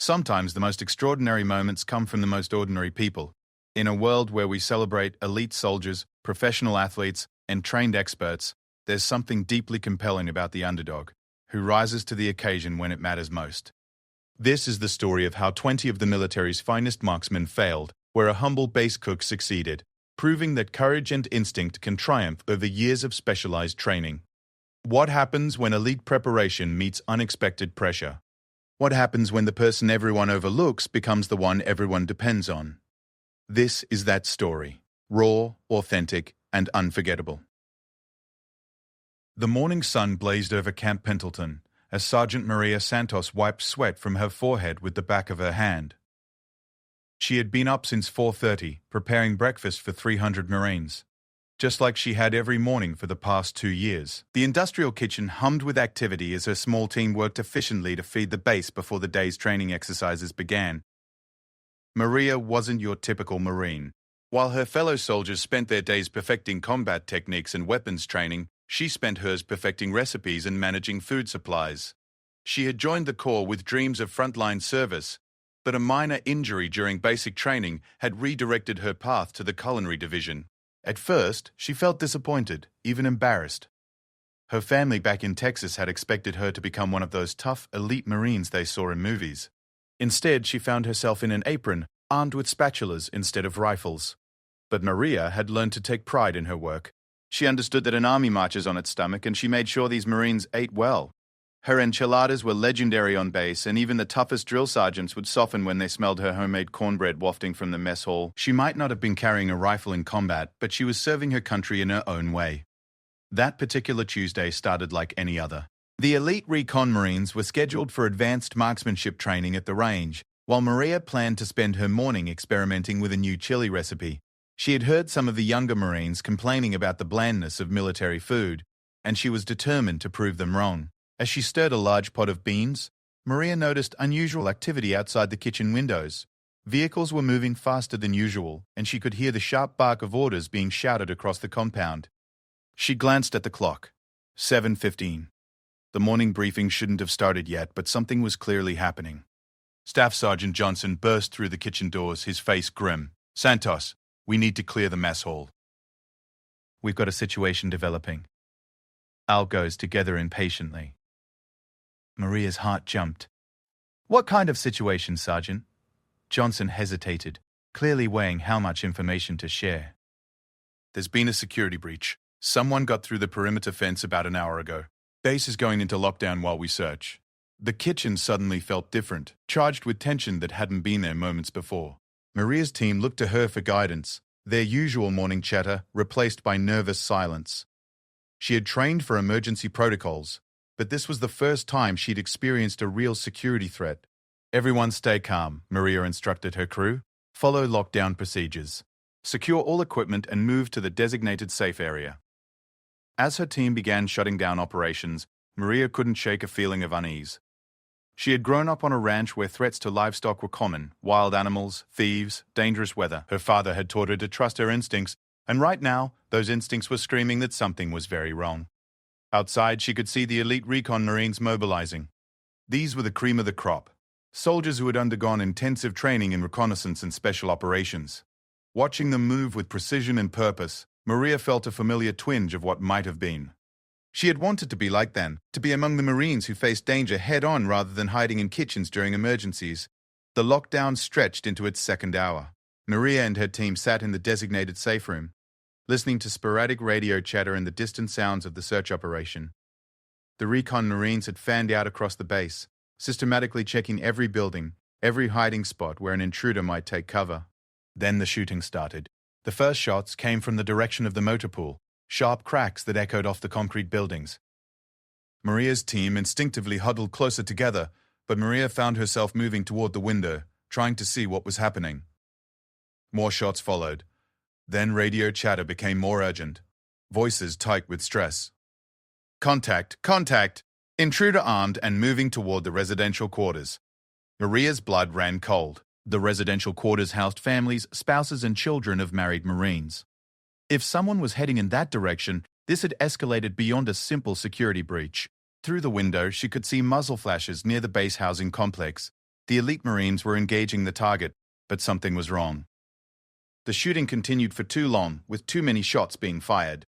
Sometimes the most extraordinary moments come from the most ordinary people. In a world where we celebrate elite soldiers, professional athletes, and trained experts, there's something deeply compelling about the underdog, who rises to the occasion when it matters most. This is the story of how 20 of the military's finest marksmen failed, where a humble base cook succeeded, proving that courage and instinct can triumph over years of specialized training. What happens when elite preparation meets unexpected pressure? What happens when the person everyone overlooks becomes the one everyone depends on? This is that story, raw, authentic, and unforgettable. The morning sun blazed over Camp Pendleton as Sergeant Maria Santos wiped sweat from her forehead with the back of her hand. She had been up since 4:30, preparing breakfast for 300 Marines, just like she had every morning for the past 2 years. The industrial kitchen hummed with activity as her small team worked efficiently to feed the base before the day's training exercises began. Maria wasn't your typical Marine. While her fellow soldiers spent their days perfecting combat techniques and weapons training, she spent hers perfecting recipes and managing food supplies. She had joined the Corps with dreams of frontline service, but a minor injury during basic training had redirected her path to the culinary division. At first, she felt disappointed, even embarrassed. Her family back in Texas had expected her to become one of those tough, elite Marines they saw in movies. Instead, she found herself in an apron, armed with spatulas instead of rifles. But Maria had learned to take pride in her work. She understood that an army marches on its stomach, and she made sure these Marines ate well. Her enchiladas were legendary on base, and even the toughest drill sergeants would soften when they smelled her homemade cornbread wafting from the mess hall. She might not have been carrying a rifle in combat, but she was serving her country in her own way. That particular Tuesday started like any other. The elite recon Marines were scheduled for advanced marksmanship training at the range, while Maria planned to spend her morning experimenting with a new chili recipe. She had heard some of the younger Marines complaining about the blandness of military food, and she was determined to prove them wrong. As she stirred a large pot of beans, Maria noticed unusual activity outside the kitchen windows. Vehicles were moving faster than usual, and she could hear the sharp bark of orders being shouted across the compound. She glanced at the clock. 7:15. The morning briefing shouldn't have started yet, but something was clearly happening. Staff Sergeant Johnson burst through the kitchen doors, his face grim. "Santos, we need to clear the mess hall." "We've got a situation developing." Al goes together impatiently. Maria's heart jumped. "What kind of situation, Sergeant?" Johnson hesitated, clearly weighing how much information to share. "There's been a security breach. Someone got through the perimeter fence about an hour ago. Base is going into lockdown while we search." The kitchen suddenly felt different, charged with tension that hadn't been there moments before. Maria's team looked to her for guidance, their usual morning chatter replaced by nervous silence. She had trained for emergency protocols, but this was the first time she'd experienced a real security threat. "Everyone stay calm," Maria instructed her crew. "Follow lockdown procedures. Secure all equipment and move to the designated safe area." As her team began shutting down operations, Maria couldn't shake a feeling of unease. She had grown up on a ranch where threats to livestock were common: wild animals, thieves, dangerous weather. Her father had taught her to trust her instincts, and right now, those instincts were screaming that something was very wrong. Outside, she could see the elite recon Marines mobilizing. These were the cream of the crop, soldiers who had undergone intensive training in reconnaissance and special operations. Watching them move with precision and purpose, Maria felt a familiar twinge of what might have been. She had wanted to be like them, to be among the Marines who faced danger head-on rather than hiding in kitchens during emergencies. The lockdown stretched into its second hour. Maria and her team sat in the designated safe room, listening to sporadic radio chatter and the distant sounds of the search operation. The recon Marines had fanned out across the base, systematically checking every building, every hiding spot where an intruder might take cover. Then the shooting started. The first shots came from the direction of the motor pool, sharp cracks that echoed off the concrete buildings. Maria's team instinctively huddled closer together, but Maria found herself moving toward the window, trying to see what was happening. More shots followed. Then radio chatter became more urgent, voices tight with stress. "Contact! Contact! Intruder armed and moving toward the residential quarters." Maria's blood ran cold. The residential quarters housed families, spouses, and children of married Marines. If someone was heading in that direction, this had escalated beyond a simple security breach. Through the window, she could see muzzle flashes near the base housing complex. The elite Marines were engaging the target, but something was wrong. The shooting continued for too long, with too many shots being fired.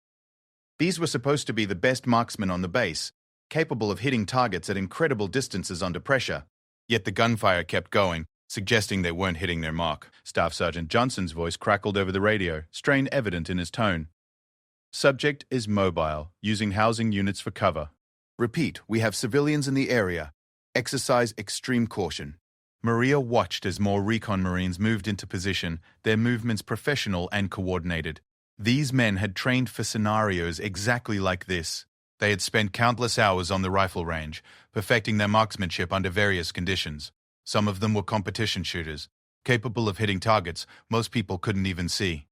These were supposed to be the best marksmen on the base, capable of hitting targets at incredible distances under pressure. Yet the gunfire kept going, suggesting they weren't hitting their mark. Staff Sergeant Johnson's voice crackled over the radio, strain evident in his tone. Subject is mobile, using housing units for cover. Repeat, we have civilians in the area. Exercise extreme caution. Maria watched as more recon Marines moved into position, their movements professional and coordinated. These men had trained for scenarios exactly like this. They had spent countless hours on the rifle range, perfecting their marksmanship under various conditions. Some of them were competition shooters, capable of hitting targets most people couldn't even see.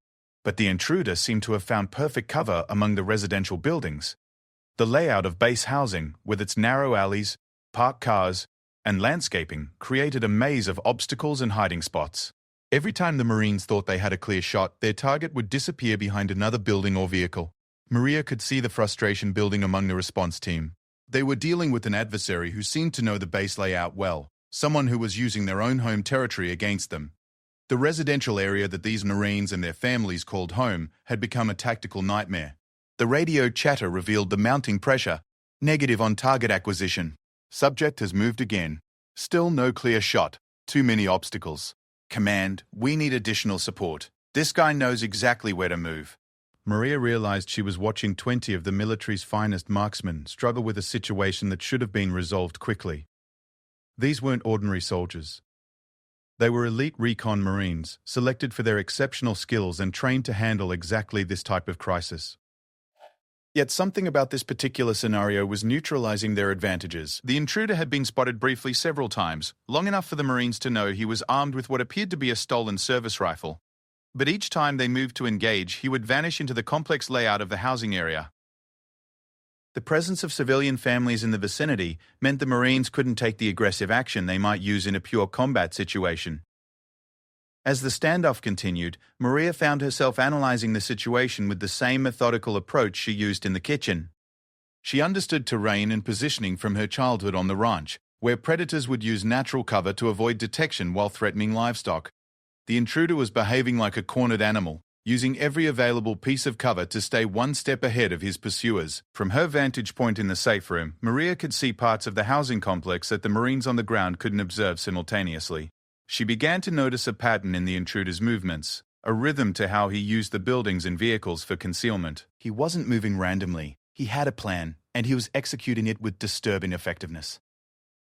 But the intruder seemed to have found perfect cover among the residential buildings. The layout of base housing, with its narrow alleys, parked cars, and landscaping, created a maze of obstacles and hiding spots. Every time the Marines thought they had a clear shot, their target would disappear behind another building or vehicle. Maria could see the frustration building among the response team. They were dealing with an adversary who seemed to know the base layout well, someone who was using their own home territory against them. The residential area that these Marines and their families called home had become a tactical nightmare. The radio chatter revealed the mounting pressure, negative on target acquisition. Subject has moved again. Still no clear shot. Too many obstacles. Command, we need additional support. This guy knows exactly where to move. Maria realized she was watching 20 of the military's finest marksmen struggle with a situation that should have been resolved quickly. These weren't ordinary soldiers. They were elite recon Marines, selected for their exceptional skills and trained to handle exactly this type of crisis. Yet something about this particular scenario was neutralizing their advantages. The intruder had been spotted briefly several times, long enough for the Marines to know he was armed with what appeared to be a stolen service rifle. But each time they moved to engage, he would vanish into the complex layout of the housing area. The presence of civilian families in the vicinity meant the Marines couldn't take the aggressive action they might use in a pure combat situation. As the standoff continued, Maria found herself analyzing the situation with the same methodical approach she used in the kitchen. She understood terrain and positioning from her childhood on the ranch, where predators would use natural cover to avoid detection while threatening livestock. The intruder was behaving like a cornered animal, using every available piece of cover to stay one step ahead of his pursuers. From her vantage point in the safe room, Maria could see parts of the housing complex that the Marines on the ground couldn't observe simultaneously. She began to notice a pattern in the intruder's movements, a rhythm to how he used the buildings and vehicles for concealment. He wasn't moving randomly. He had a plan, and he was executing it with disturbing effectiveness.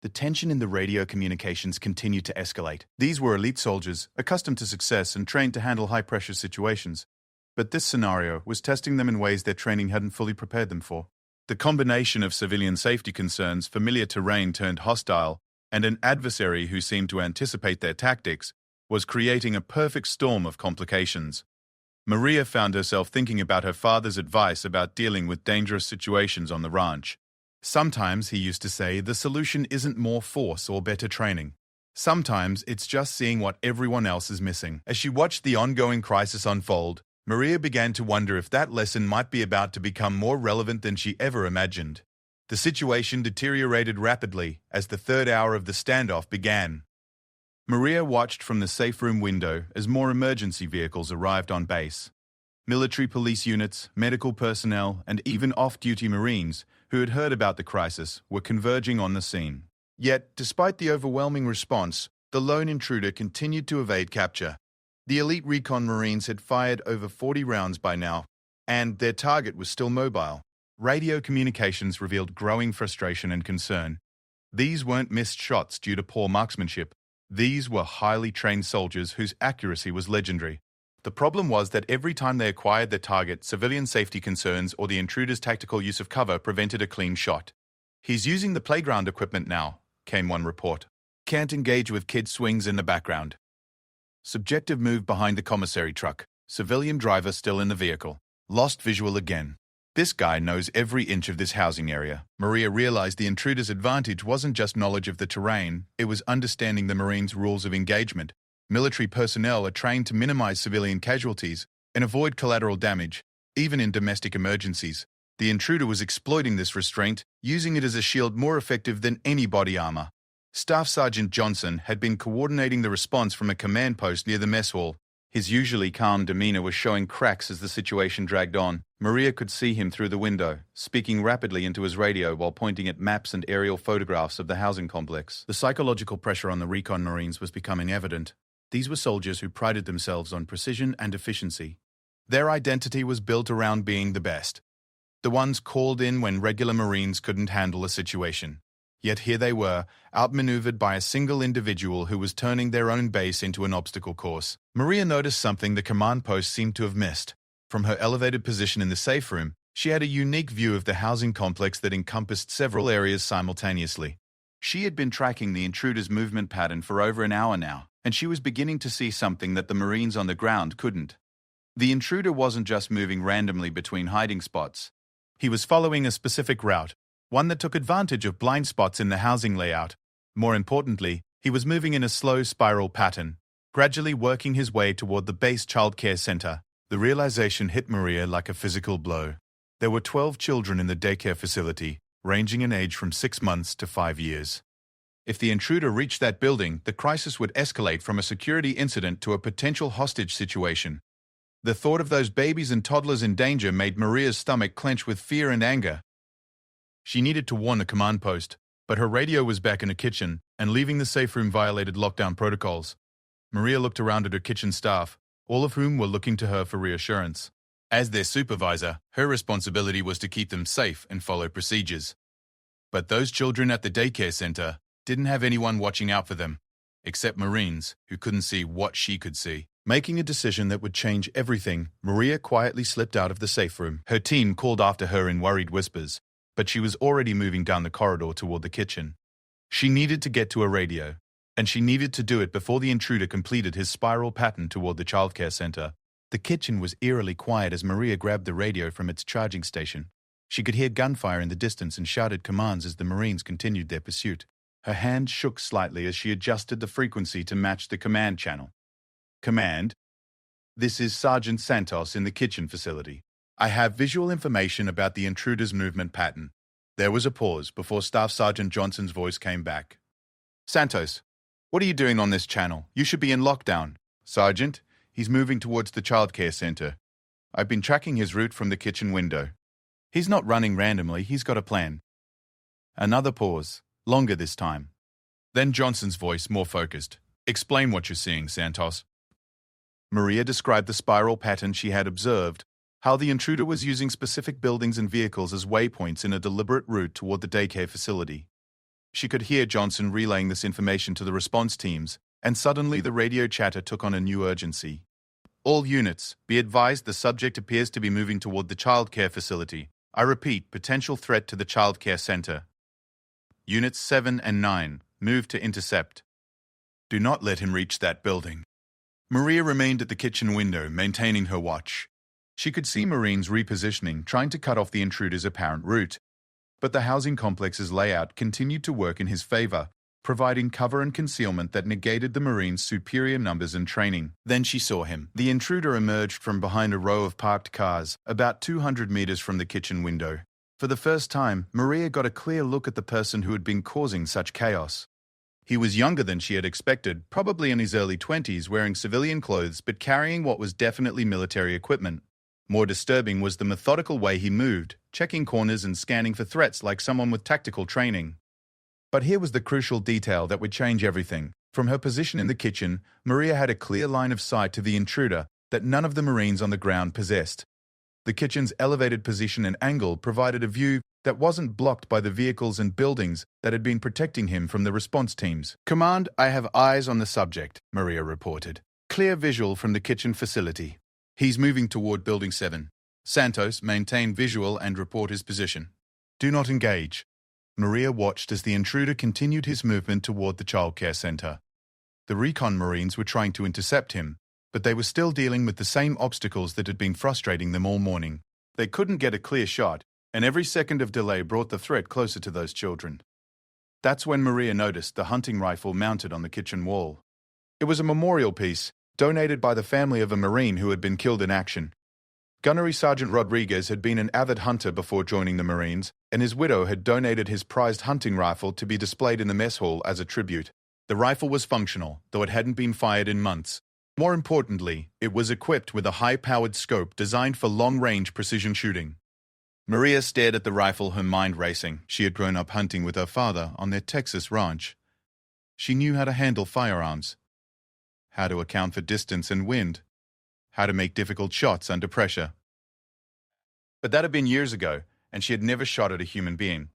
The tension in the radio communications continued to escalate. These were elite soldiers, accustomed to success and trained to handle high-pressure situations. But this scenario was testing them in ways their training hadn't fully prepared them for. The combination of civilian safety concerns, familiar terrain turned hostile, and an adversary who seemed to anticipate their tactics was creating a perfect storm of complications. Maria found herself thinking about her father's advice about dealing with dangerous situations on the ranch. Sometimes, he used to say, the solution isn't more force or better training. Sometimes, it's just seeing what everyone else is missing. As she watched the ongoing crisis unfold, Maria began to wonder if that lesson might be about to become more relevant than she ever imagined. The situation deteriorated rapidly as the third hour of the standoff began. Maria watched from the safe room window as more emergency vehicles arrived on base. Military police units, medical personnel, and even off-duty Marines who had heard about the crisis were converging on the scene. Yet, despite the overwhelming response, the lone intruder continued to evade capture. The elite recon Marines had fired over 40 rounds by now, and their target was still mobile. Radio communications revealed growing frustration and concern. These weren't missed shots due to poor marksmanship. These were highly trained soldiers whose accuracy was legendary. The problem was that every time they acquired their target, civilian safety concerns or the intruder's tactical use of cover prevented a clean shot. "He's using the playground equipment now," came one report. "Can't engage with kid swings in the background." Subjective move behind the commissary truck. Civilian driver still in the vehicle. Lost visual again. This guy knows every inch of this housing area. Maria realized the intruder's advantage wasn't just knowledge of the terrain, it was understanding the Marines' rules of engagement. Military personnel are trained to minimize civilian casualties and avoid collateral damage, even in domestic emergencies. The intruder was exploiting this restraint, using it as a shield more effective than any body armor. Staff Sergeant Johnson had been coordinating the response from a command post near the mess hall. His usually calm demeanor was showing cracks as the situation dragged on. Maria could see him through the window, speaking rapidly into his radio while pointing at maps and aerial photographs of the housing complex. The psychological pressure on the recon Marines was becoming evident. These were soldiers who prided themselves on precision and efficiency. Their identity was built around being the best. The ones called in when regular Marines couldn't handle a situation. Yet here they were, outmaneuvered by a single individual who was turning their own base into an obstacle course. Maria noticed something the command post seemed to have missed. From her elevated position in the safe room, she had a unique view of the housing complex that encompassed several areas simultaneously. She had been tracking the intruder's movement pattern for over an hour now, and she was beginning to see something that the Marines on the ground couldn't. The intruder wasn't just moving randomly between hiding spots. He was following a specific route, one that took advantage of blind spots in the housing layout. More importantly, he was moving in a slow spiral pattern, gradually working his way toward the base childcare center. The realization hit Maria like a physical blow. There were 12 children in the daycare facility, ranging in age from 6 months to 5 years. If the intruder reached that building, the crisis would escalate from a security incident to a potential hostage situation. The thought of those babies and toddlers in danger made Maria's stomach clench with fear and anger. She needed to warn the command post, but her radio was back in the kitchen, and leaving the safe room violated lockdown protocols. Maria looked around at her kitchen staff, all of whom were looking to her for reassurance. As their supervisor, her responsibility was to keep them safe and follow procedures. But those children at the daycare center didn't have anyone watching out for them, except Marines who couldn't see what she could see. Making a decision that would change everything, Maria quietly slipped out of the safe room. Her team called after her in worried whispers, but she was already moving down the corridor toward the kitchen. She needed to get to a radio, and she needed to do it before the intruder completed his spiral pattern toward the childcare center. The kitchen was eerily quiet as Maria grabbed the radio from its charging station. She could hear gunfire in the distance and shouted commands as the Marines continued their pursuit. Her hand shook slightly as she adjusted the frequency to match the command channel. Command, this is Sergeant Santos in the kitchen facility. I have visual information about the intruder's movement pattern. There was a pause before Staff Sergeant Johnson's voice came back. Santos, what are you doing on this channel? You should be in lockdown. Sergeant, he's moving towards the childcare center. I've been tracking his route from the kitchen window. He's not running randomly, he's got a plan. Another pause, longer this time. Then Johnson's voice, more focused. Explain what you're seeing, Santos. Maria described the spiral pattern she had observed, how the intruder was using specific buildings and vehicles as waypoints in a deliberate route toward the daycare facility. She could hear Johnson relaying this information to the response teams, and suddenly the radio chatter took on a new urgency. All units, be advised the subject appears to be moving toward the childcare facility. I repeat, potential threat to the childcare center. Units 7 and 9, move to intercept. Do not let him reach that building. Maria remained at the kitchen window, maintaining her watch. She could see Marines repositioning, trying to cut off the intruder's apparent route. But the housing complex's layout continued to work in his favor, providing cover and concealment that negated the Marines' superior numbers and training. Then she saw him. The intruder emerged from behind a row of parked cars, about 200 meters from the kitchen window. For the first time, Maria got a clear look at the person who had been causing such chaos. He was younger than she had expected, probably in his early 20s, wearing civilian clothes but carrying what was definitely military equipment. More disturbing was the methodical way he moved, checking corners and scanning for threats like someone with tactical training. But here was the crucial detail that would change everything. From her position in the kitchen, Maria had a clear line of sight to the intruder that none of the Marines on the ground possessed. The kitchen's elevated position and angle provided a view that wasn't blocked by the vehicles and buildings that had been protecting him from the response teams. Command, I have eyes on the subject, Maria reported. Clear visual from the kitchen facility. He's moving toward Building 7. Santos, maintain visual and report his position. Do not engage. Maria watched as the intruder continued his movement toward the childcare center. The recon Marines were trying to intercept him, but they were still dealing with the same obstacles that had been frustrating them all morning. They couldn't get a clear shot, and every second of delay brought the threat closer to those children. That's when Maria noticed the hunting rifle mounted on the kitchen wall. It was a memorial piece, donated by the family of a Marine who had been killed in action. Gunnery Sergeant Rodriguez had been an avid hunter before joining the Marines, and his widow had donated his prized hunting rifle to be displayed in the mess hall as a tribute. The rifle was functional, though it hadn't been fired in months. More importantly, it was equipped with a high-powered scope designed for long-range precision shooting. Maria stared at the rifle, her mind racing. She had grown up hunting with her father on their Texas ranch. She knew how to handle firearms, how to account for distance and wind, how to make difficult shots under pressure. But that had been years ago, and she had never shot at a human being.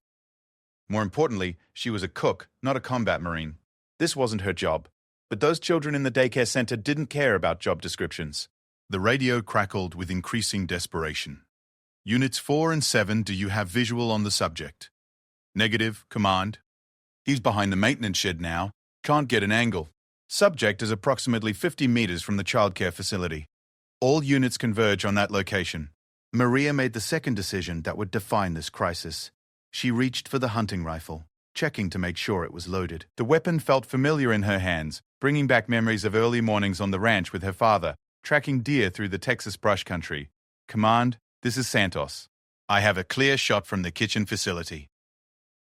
More importantly, she was a cook, not a combat Marine. This wasn't her job. But those children in the daycare center didn't care about job descriptions. The radio crackled with increasing desperation. Units 4 and 7, do you have visual on the subject? Negative, command. He's behind the maintenance shed now. Can't get an angle. Subject is approximately 50 meters from the childcare facility. All units converge on that location. Maria made the second decision that would define this crisis. She reached for the hunting rifle, checking to make sure it was loaded. The weapon felt familiar in her hands, bringing back memories of early mornings on the ranch with her father, tracking deer through the Texas brush country. Command, this is Santos. I have a clear shot from the kitchen facility.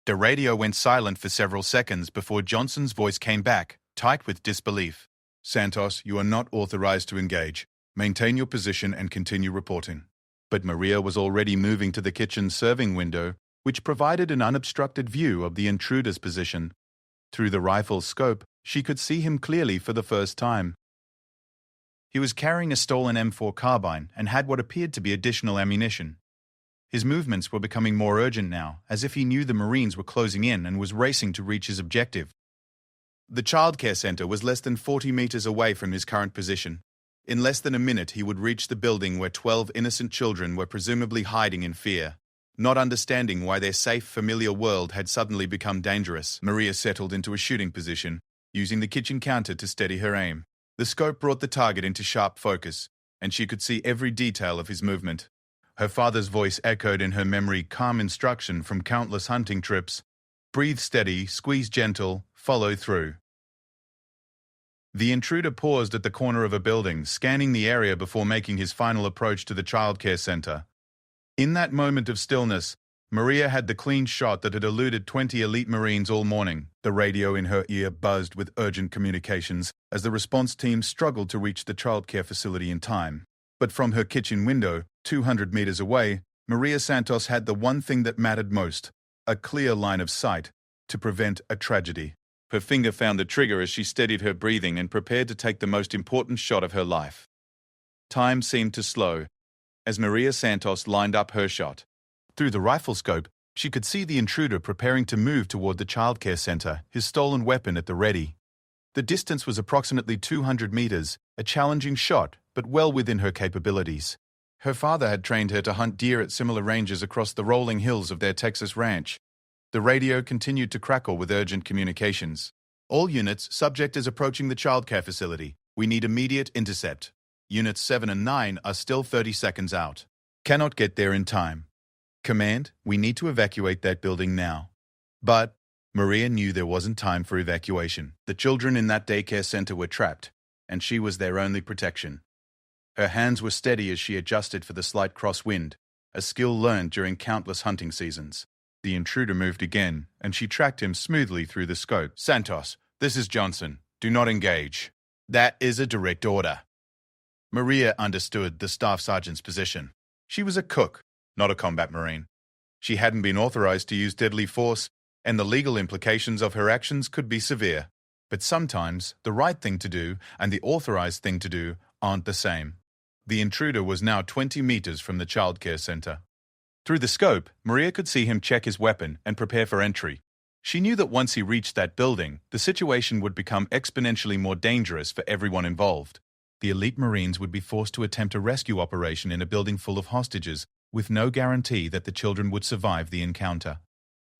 The radio went silent for several seconds before Johnson's voice came back, tight with disbelief. Santos, you are not authorized to engage. Maintain your position and continue reporting. But Maria was already moving to the kitchen serving window, which provided an unobstructed view of the intruder's position. Through the rifle's scope, she could see him clearly for the first time. He was carrying a stolen M4 carbine and had what appeared to be additional ammunition. His movements were becoming more urgent now, as if he knew the Marines were closing in and was racing to reach his objective. The childcare center was less than 40 meters away from his current position. In less than a minute, he would reach the building where 12 innocent children were presumably hiding in fear. Not understanding why their safe, familiar world had suddenly become dangerous, Maria settled into a shooting position, using the kitchen counter to steady her aim. The scope brought the target into sharp focus, and she could see every detail of his movement. Her father's voice echoed in her memory calm instruction from countless hunting trips. Breathe steady, squeeze gentle, follow through. The intruder paused at the corner of a building, scanning the area before making his final approach to the childcare center. In that moment of stillness, Maria had the clean shot that had eluded 20 elite Marines all morning. The radio in her ear buzzed with urgent communications as the response team struggled to reach the childcare facility in time. But from her kitchen window, 200 meters away, Maria Santos had the one thing that mattered most, a clear line of sight to prevent a tragedy. Her finger found the trigger as she steadied her breathing and prepared to take the most important shot of her life. Time seemed to slow as Maria Santos lined up her shot. Through the rifle scope, she could see the intruder preparing to move toward the childcare center, his stolen weapon at the ready. The distance was approximately 200 meters, a challenging shot, but well within her capabilities. Her father had trained her to hunt deer at similar ranges across the rolling hills of their Texas ranch. The radio continued to crackle with urgent communications. All units, subject is approaching the childcare facility. We need immediate intercept. Units 7 and 9 are still 30 seconds out. Cannot get there in time. Command, we need to evacuate that building now. But Maria knew there wasn't time for evacuation. The children in that daycare center were trapped, and she was their only protection. Her hands were steady as she adjusted for the slight crosswind, a skill learned during countless hunting seasons. The intruder moved again, and she tracked him smoothly through the scope. Santos, this is Johnson. Do not engage. That is a direct order. Maria understood the staff sergeant's position. She was a cook, not a combat Marine. She hadn't been authorized to use deadly force, and the legal implications of her actions could be severe. But sometimes, the right thing to do and the authorized thing to do aren't the same. The intruder was now 20 meters from the childcare center. Through the scope, Maria could see him check his weapon and prepare for entry. She knew that once he reached that building, the situation would become exponentially more dangerous for everyone involved. The elite Marines would be forced to attempt a rescue operation in a building full of hostages, with no guarantee that the children would survive the encounter.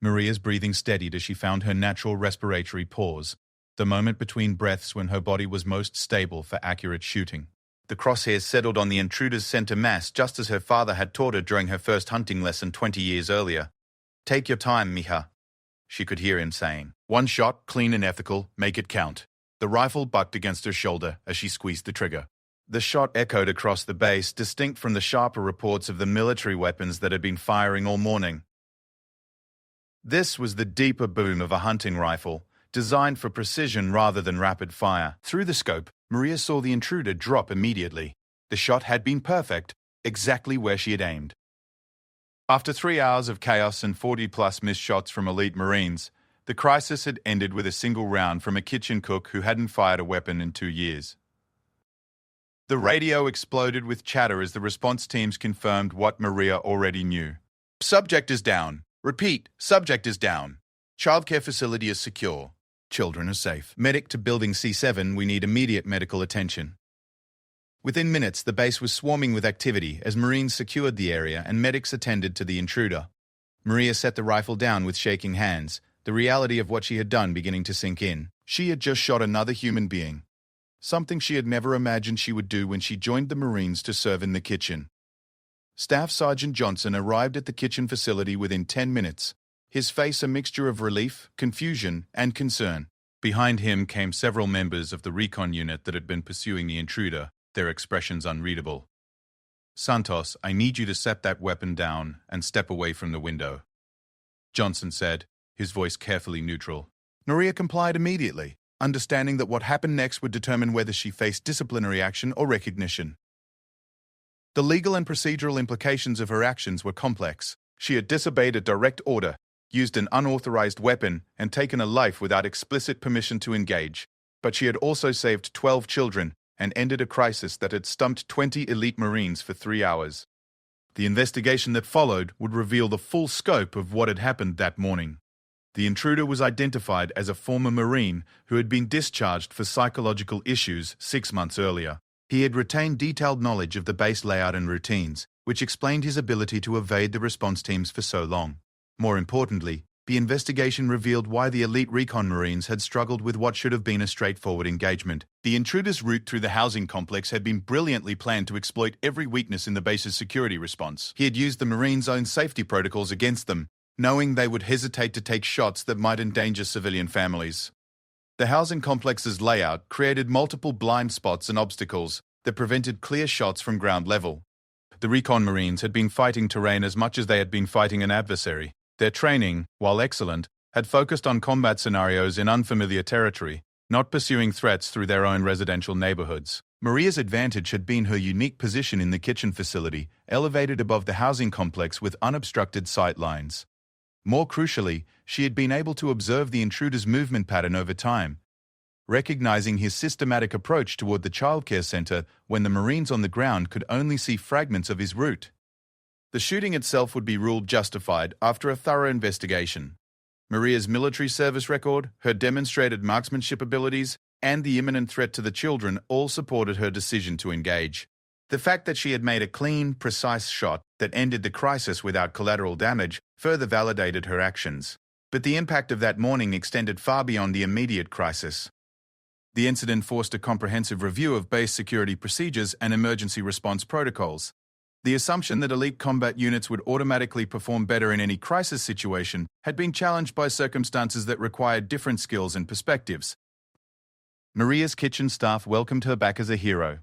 Maria's breathing steadied as she found her natural respiratory pause, the moment between breaths when her body was most stable for accurate shooting. The crosshairs settled on the intruder's center mass just as her father had taught her during her first hunting lesson 20 years earlier. Take your time, mija, she could hear him saying. One shot, clean and ethical, make it count. The rifle bucked against her shoulder as she squeezed the trigger. The shot echoed across the base, distinct from the sharper reports of the military weapons that had been firing all morning. This was the deeper boom of a hunting rifle, designed for precision rather than rapid fire. Through the scope, Maria saw the intruder drop immediately. The shot had been perfect, exactly where she had aimed. After 3 hours of chaos and 40-plus missed shots from elite Marines, the crisis had ended with a single round from a kitchen cook who hadn't fired a weapon in 2 years. The radio exploded with chatter as the response teams confirmed what Maria already knew. Subject is down. Repeat, subject is down. Childcare facility is secure. Children are safe. Medic to building C7, we need immediate medical attention. Within minutes, the base was swarming with activity as Marines secured the area and medics attended to the intruder. Maria set the rifle down with shaking hands, the reality of what she had done beginning to sink in. She had just shot another human being. Something she had never imagined she would do when she joined the Marines to serve in the kitchen. Staff Sergeant Johnson arrived at the kitchen facility within 10 minutes, his face a mixture of relief, confusion, and concern. Behind him came several members of the recon unit that had been pursuing the intruder, their expressions unreadable. Santos, I need you to set that weapon down and step away from the window, Johnson said, his voice carefully neutral. Maria complied immediately, understanding that what happened next would determine whether she faced disciplinary action or recognition. The legal and procedural implications of her actions were complex. She had disobeyed a direct order, used an unauthorized weapon, and taken a life without explicit permission to engage. But she had also saved 12 children and ended a crisis that had stumped 20 elite Marines for 3 hours. The investigation that followed would reveal the full scope of what had happened that morning. The intruder was identified as a former Marine who had been discharged for psychological issues 6 months earlier. He had retained detailed knowledge of the base layout and routines, which explained his ability to evade the response teams for so long. More importantly, the investigation revealed why the elite recon Marines had struggled with what should have been a straightforward engagement. The intruder's route through the housing complex had been brilliantly planned to exploit every weakness in the base's security response. He had used the Marines' own safety protocols against them, knowing they would hesitate to take shots that might endanger civilian families. The housing complex's layout created multiple blind spots and obstacles that prevented clear shots from ground level. The recon Marines had been fighting terrain as much as they had been fighting an adversary. Their training, while excellent, had focused on combat scenarios in unfamiliar territory, not pursuing threats through their own residential neighborhoods. Maria's advantage had been her unique position in the kitchen facility, elevated above the housing complex with unobstructed sight lines. More crucially, she had been able to observe the intruder's movement pattern over time, recognizing his systematic approach toward the childcare center when the Marines on the ground could only see fragments of his route. The shooting itself would be ruled justified after a thorough investigation. Maria's military service record, her demonstrated marksmanship abilities, and the imminent threat to the children all supported her decision to engage. The fact that she had made a clean, precise shot that ended the crisis without collateral damage further validated her actions. But the impact of that morning extended far beyond the immediate crisis. The incident forced a comprehensive review of base security procedures and emergency response protocols. The assumption that elite combat units would automatically perform better in any crisis situation had been challenged by circumstances that required different skills and perspectives. Maria's kitchen staff welcomed her back as a hero,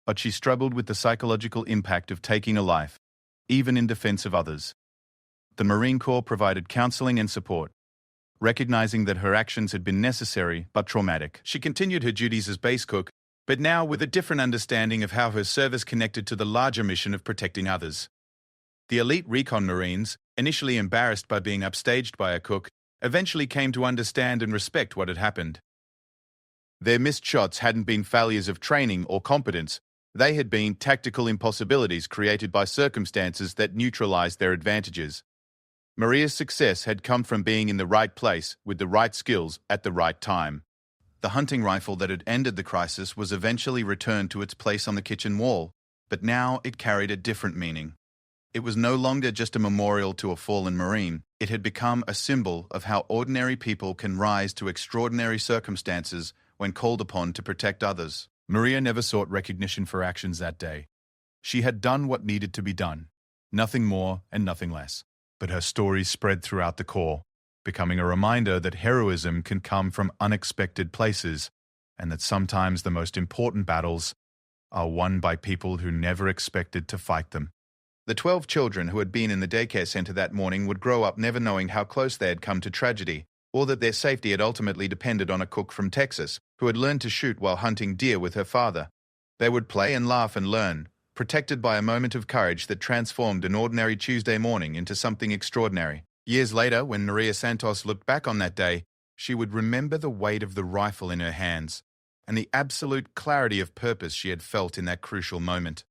but she struggled with the psychological impact of taking a life, even in defense of others. The Marine Corps provided counseling and support, recognizing that her actions had been necessary but traumatic. She continued her duties as base cook, but now with a different understanding of how her service connected to the larger mission of protecting others. The elite recon Marines, initially embarrassed by being upstaged by a cook, eventually came to understand and respect what had happened. Their missed shots hadn't been failures of training or competence. They had been tactical impossibilities created by circumstances that neutralized their advantages. Maria's success had come from being in the right place with the right skills at the right time. The hunting rifle that had ended the crisis was eventually returned to its place on the kitchen wall, but now it carried a different meaning. It was no longer just a memorial to a fallen Marine. It had become a symbol of how ordinary people can rise to extraordinary circumstances when called upon to protect others. Maria never sought recognition for actions that day. She had done what needed to be done, nothing more and nothing less. But her story spread throughout the Corps, becoming a reminder that heroism can come from unexpected places and that sometimes the most important battles are won by people who never expected to fight them. The 12 children who had been in the daycare center that morning would grow up never knowing how close they had come to tragedy, or that their safety had ultimately depended on a cook from Texas who had learned to shoot while hunting deer with her father. They would play and laugh and learn, protected by a moment of courage that transformed an ordinary Tuesday morning into something extraordinary. Years later, when Maria Santos looked back on that day, she would remember the weight of the rifle in her hands and the absolute clarity of purpose she had felt in that crucial moment.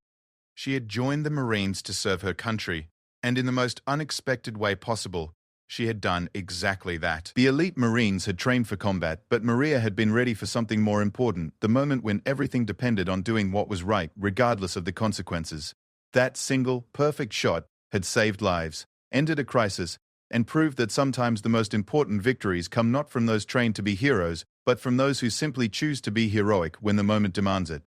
She had joined the Marines to serve her country, and in the most unexpected way possible, she had done exactly that. The elite Marines had trained for combat, but Maria had been ready for something more important, the moment when everything depended on doing what was right, regardless of the consequences. That single, perfect shot had saved lives, ended a crisis, and proved that sometimes the most important victories come not from those trained to be heroes, but from those who simply choose to be heroic when the moment demands it.